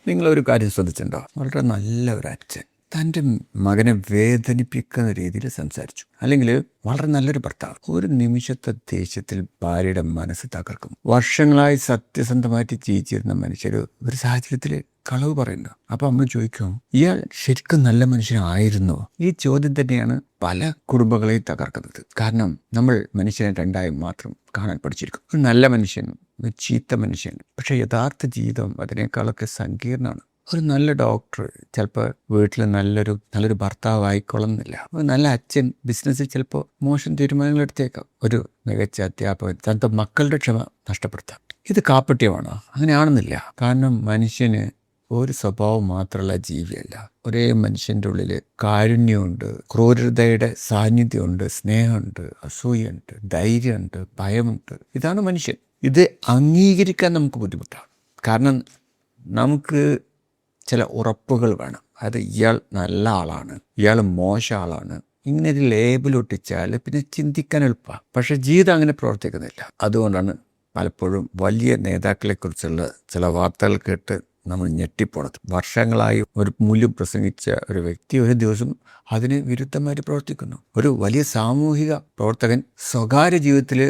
നിങ്ങളൊരു കാര്യം ശ്രദ്ധിച്ചിട്ടുണ്ടോ? വളരെ നല്ല ഒരു അച്ഛൻ തൻ്റെ മകനെ വേദനിപ്പിക്കുന്ന രീതിയിൽ സംസാരിച്ചു. അല്ലെങ്കിൽ വളരെ നല്ലൊരു ഭർത്താവ് ഒരു നിമിഷത്തെ ദേഷ്യത്തിൽ ഭാര്യയുടെ മനസ്സ് തകർക്കും. വർഷങ്ങളായി സത്യസന്ധമായിട്ട് ജീവിച്ചിരുന്ന മനുഷ്യർ ഒരു സാഹചര്യത്തിൽ കളവ് പറയുന്നു. അപ്പോൾ നമ്മൾ ചോദിക്കും, ഇയാൾ ശരിക്കും നല്ല മനുഷ്യനായിരുന്നോ? ഈ ചോദ്യം തന്നെയാണ് പല കുടുംബങ്ങളെയും തകർക്കുന്നത്. കാരണം നമ്മൾ മനുഷ്യനെ രണ്ടായി മാത്രം കാണാൻ പഠിച്ചിരിക്കും. ഒരു നല്ല മനുഷ്യൻ, ഒരു ചീത്ത മനുഷ്യൻ. പക്ഷെ യഥാർത്ഥ ജീവിതം അതിനേക്കാളൊക്കെ സങ്കീർണമാണ്. ഒരു നല്ല ഡോക്ടർ ചിലപ്പോൾ വീട്ടിൽ നല്ലൊരു ഭർത്താവ് ആയിക്കൊള്ളുന്നില്ല. ഒരു നല്ല അച്ഛൻ ബിസിനസ്സിൽ ചിലപ്പോൾ മോശം തീരുമാനങ്ങൾ എടുത്തേക്കാം. ഒരു മികച്ച അധ്യാപകൻ തൻ്റെ മക്കളുടെ ക്ഷമ നഷ്ടപ്പെടുത്താം. ഇത് കാപ്പട്യമാണോ? അങ്ങനെയാണെന്നില്ല. കാരണം മനുഷ്യന് ഒരു സ്വഭാവം മാത്രമുള്ള ജീവിയല്ല. ഒരേ മനുഷ്യൻ്റെ ഉള്ളിൽ കാരുണ്യമുണ്ട്, ക്രൂരതയുടെ സാന്നിധ്യമുണ്ട്, സ്നേഹമുണ്ട്, അസൂയുണ്ട്, ധൈര്യമുണ്ട്, ഭയമുണ്ട്. ഇതാണ് മനുഷ്യൻ. ഇത് അംഗീകരിക്കാൻ നമുക്ക് ബുദ്ധിമുട്ടാണ്. കാരണം നമുക്ക് ചില ഉറപ്പുകൾ വേണം. അത് ഇയാൾ നല്ല ആളാണ്, ഇയാൾ മോശം ആളാണ്, ഇങ്ങനെ ഒരു ലേബൽ ഒട്ടിച്ചാൽ പിന്നെ ചിന്തിക്കാൻ എളുപ്പമാണ്. പക്ഷെ ജീവിതം അങ്ങനെ പ്രവർത്തിക്കുന്നില്ല. അതുകൊണ്ടാണ് പലപ്പോഴും വലിയ നേതാക്കളെക്കുറിച്ചുള്ള ചില വാർത്തകൾ കേട്ട് നമ്മൾ ഞെട്ടിപ്പോണത്. വർഷങ്ങളായി ഒരു മൂല്യം പ്രസംഗിച്ച ഒരു വ്യക്തി ഒരു ദിവസം അതിന് വിരുദ്ധമായിട്ട് പ്രവർത്തിക്കുന്നു. ഒരു വലിയ സാമൂഹിക പ്രവർത്തകൻ സ്വകാര്യ ജീവിതത്തിൽ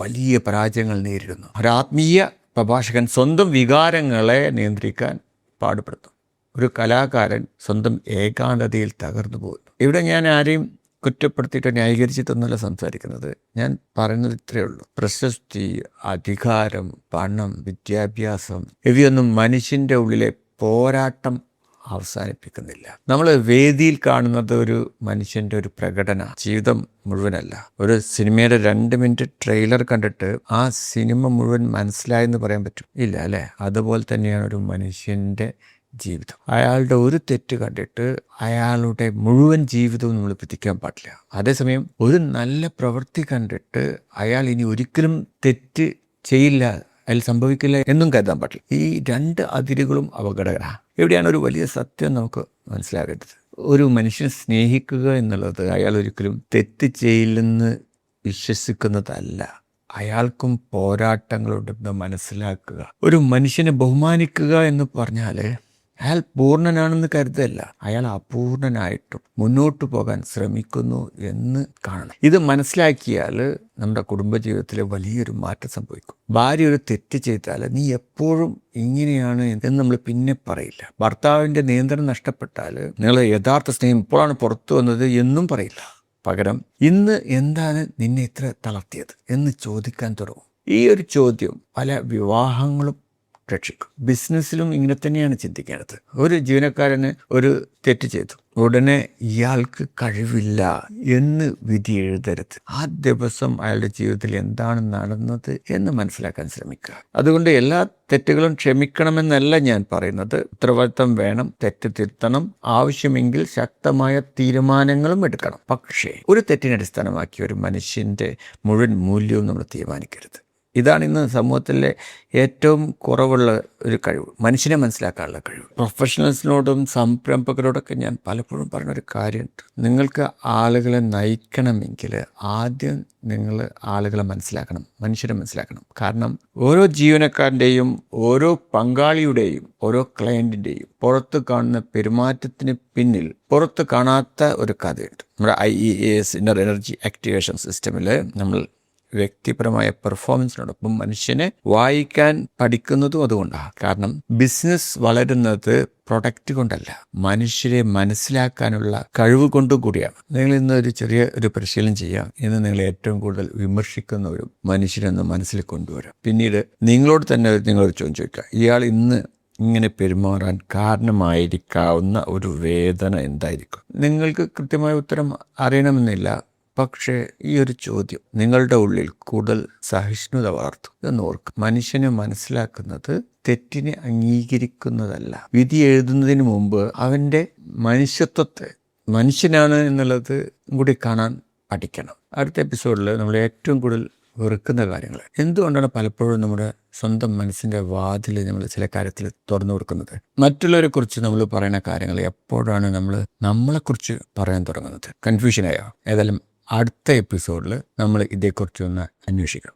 വലിയ പരാജയങ്ങൾ നേരിടുന്നു. ഒരു ആത്മീയ പ്രഭാഷകൻ സ്വന്തം വികാരങ്ങളെ നിയന്ത്രിക്കാൻ പാടുപെടുന്നു. ഒരു കലാകാരൻ സ്വന്തം ഏകാന്തതയിൽ തകർന്നു പോകുന്നു. ഇവിടെ ഞാൻ ആരെയും കുറ്റപ്പെടുത്തിയിട്ട് ന്യായീകരിച്ചിട്ടൊന്നുമല്ല സംസാരിക്കുന്നത്. ഞാൻ പറയുന്നത് ഇത്രയേ ഉള്ളൂ. പ്രശസ്തി, അധികാരം, പണം, വിദ്യാഭ്യാസം ഇവയൊന്നും മനുഷ്യൻ്റെ ഉള്ളിലെ പോരാട്ടം അവസാനിപ്പിക്കുന്നില്ല. നമ്മൾ വേദിയിൽ കാണുന്നത് ഒരു മനുഷ്യൻ്റെ ഒരു പ്രകടന, ജീവിതം മുഴുവനല്ല. ഒരു സിനിമയുടെ 2 മിനിറ്റ് ട്രെയിലർ കണ്ടിട്ട് ആ സിനിമ മുഴുവൻ മനസ്സിലായെന്ന് പറയാൻ പറ്റും? ഇല്ല അല്ലേ? അതുപോലെ തന്നെയാണ് ഒരു മനുഷ്യൻ്റെ ജീവിതം. അയാളുടെ ഒരു തെറ്റ് കണ്ടിട്ട് അയാളുടെ മുഴുവൻ ജീവിതവും നമ്മൾ പിടിക്കാൻ പാടില്ല. അതേസമയം ഒരു നല്ല പ്രവൃത്തി കണ്ടിട്ട് അയാൾ ഇനി ഒരിക്കലും തെറ്റ് ചെയ്യില്ല, അതിൽ സംഭവിക്കില്ല എന്നും കരുതാൻ പാടില്ല. ഈ 2 അതിരുകളും അപകടകരമാണ്. എവിടെയാണ് ഒരു വലിയ സത്യം നമുക്ക് മനസ്സിലാകേണ്ടത്? ഒരു മനുഷ്യനെ സ്നേഹിക്കുക എന്നുള്ളത് അയാൾ ഒരിക്കലും തെറ്റ് ചെയ്യില്ലെന്ന് വിശ്വസിക്കുന്നതല്ല. അയാൾക്കും പോരാട്ടങ്ങളുണ്ടെന്ന് മനസ്സിലാക്കുക. ഒരു മനുഷ്യനെ ബഹുമാനിക്കുക എന്ന് പറഞ്ഞാൽ അയാൾ പൂർണ്ണനാണെന്ന് കരുതല്ല, അയാൾ അപൂർണനായിട്ടും മുന്നോട്ട് പോകാൻ ശ്രമിക്കുന്നു എന്ന് കാണണം. ഇത് മനസ്സിലാക്കിയാൽ നമ്മുടെ കുടുംബജീവിതത്തിൽ വലിയൊരു മാറ്റം സംഭവിക്കും. ഭാര്യ ഒരു തെറ്റ് ചെയ്താൽ നീ എപ്പോഴും ഇങ്ങനെയാണ് എന്ന് നമ്മൾ പിന്നെ പറയില്ല. ഭർത്താവിൻ്റെ നിയന്ത്രണം നഷ്ടപ്പെട്ടാൽ നിങ്ങൾ യഥാർത്ഥ സ്നേഹം ഇപ്പോഴാണ് പുറത്തു വന്നത് എന്നും പറയില്ല. പകരം ഇന്ന് എന്താണ് നിന്നെ ഇത്ര തളർത്തിയത് എന്ന് ചോദിക്കാൻ തുടങ്ങും. ഈ ഒരു ചോദ്യം പല വിവാഹങ്ങളും രക്ഷിക്കും. ബിസിനസ്സിലും ഇങ്ങനെ തന്നെയാണ് ചിന്തിക്കേണ്ടത്. ഒരു ജീവനക്കാരന് ഒരു തെറ്റ് ചെയ്തു, ഉടനെ ഇയാൾക്ക് കഴിവില്ല എന്ന് വിധി എഴുതരുത്. ആ ദിവസം അയാളുടെ ജീവിതത്തിൽ എന്താണ് നടന്നത് എന്ന് മനസ്സിലാക്കാൻ ശ്രമിക്കുക. അതുകൊണ്ട് എല്ലാ തെറ്റുകളും ക്ഷമിക്കണമെന്നല്ല ഞാൻ പറയുന്നത്. ഉത്തരവാദിത്തം വേണം, തെറ്റ് തിരുത്തണം, ആവശ്യമെങ്കിൽ ശക്തമായ തീരുമാനങ്ങളും എടുക്കണം. പക്ഷേ ഒരു തെറ്റിനെ അടിസ്ഥാനമാക്കി ഒരു മനുഷ്യൻ്റെ മുഴുവൻ മൂല്യവും നമ്മൾ തീരുമാനിക്കരുത്. ഇതാണ് ഇന്ന് സമൂഹത്തിലെ ഏറ്റവും കുറവുള്ള ഒരു കഴിവ്, മനുഷ്യനെ മനസ്സിലാക്കാനുള്ള കഴിവ്. പ്രൊഫഷണൽസിനോടും സംരംഭകരോടൊക്കെ ഞാൻ പലപ്പോഴും പറഞ്ഞൊരു കാര്യമുണ്ട്. നിങ്ങൾക്ക് ആളുകളെ നയിക്കണമെങ്കിൽ ആദ്യം നിങ്ങൾ ആളുകളെ മനസ്സിലാക്കണം, മനുഷ്യരെ മനസ്സിലാക്കണം. കാരണം ഓരോ ജീവനക്കാരൻ്റെയും, ഓരോ പങ്കാളിയുടെയും, ഓരോ ക്ലയൻറ്റിൻ്റെയും പുറത്ത് കാണുന്ന പെരുമാറ്റത്തിന് പിന്നിൽ പുറത്ത് കാണാത്ത ഒരു കഥയുണ്ട്. നമ്മുടെ IEAS ഇന്നർ എനർജി ആക്ടിവേഷൻ സിസ്റ്റമിൽ നമ്മൾ വ്യക്തിപരമായ പെർഫോമൻസിനോടൊപ്പം മനുഷ്യനെ വായിക്കാൻ പഠിക്കുന്നതും അതുകൊണ്ടാണ്. കാരണം ബിസിനസ് വളരുന്നത് പ്രൊഡക്റ്റ് കൊണ്ടല്ല, മനുഷ്യരെ മനസ്സിലാക്കാനുള്ള കഴിവ് കൊണ്ടും കൂടിയാണ്. നിങ്ങൾ ഇന്ന് ഒരു ചെറിയ പരിശീലനം ചെയ്യാം. ഇന്ന് നിങ്ങൾ ഏറ്റവും കൂടുതൽ വിമർശിക്കുന്ന ഒരു മനുഷ്യരെന്ന് മനസ്സിൽ കൊണ്ടുവരാം. പിന്നീട് നിങ്ങളോട് തന്നെ നിങ്ങളൊരു ചോദ്യം ചോദിക്കുക, ഇയാൾ ഇന്ന് ഇങ്ങനെ പെരുമാറാൻ കാരണമായിരിക്കാവുന്ന ഒരു വേദന എന്തായിരിക്കും? നിങ്ങൾക്ക് കൃത്യമായ ഉത്തരം അറിയണമെന്നില്ല. പക്ഷേ ഈ ഒരു ചോദ്യം നിങ്ങളുടെ ഉള്ളിൽ കൂടുതൽ സഹിഷ്ണുത വളർത്തും. ഇതൊന്ന് ഓർക്കുക. മനുഷ്യനെ മനസ്സിലാക്കുന്നത് തെറ്റിനെ അംഗീകരിക്കുന്നതല്ല, വിധി എഴുതുന്നതിന് മുമ്പ് അവൻ്റെ മനുഷ്യത്വത്തെ, മനുഷ്യനാണ് എന്നുള്ളത് കൂടി കാണാൻ പഠിക്കണം. അടുത്ത എപ്പിസോഡിൽ നമ്മൾ ഏറ്റവും കൂടുതൽ വെറുക്കുന്ന കാര്യങ്ങൾ എന്തുകൊണ്ടാണ് പലപ്പോഴും നമ്മുടെ സ്വന്തം മനസ്സിൻ്റെ വാതിൽ നമ്മൾ ചില കാര്യത്തിൽ തുറന്നു കൊടുക്കുന്നത്? മറ്റുള്ളവരെ കുറിച്ച് നമ്മൾ പറയുന്ന കാര്യങ്ങൾ എപ്പോഴാണ് നമ്മൾ നമ്മളെക്കുറിച്ച് പറയാൻ തുടങ്ങുന്നത്? കൺഫ്യൂഷനായോ? ഏതായാലും അടുത്ത എപ്പിസോഡിൽ നമ്മൾ ഇതേക്കുറിച്ചൊന്ന് അന്വേഷിക്കാം.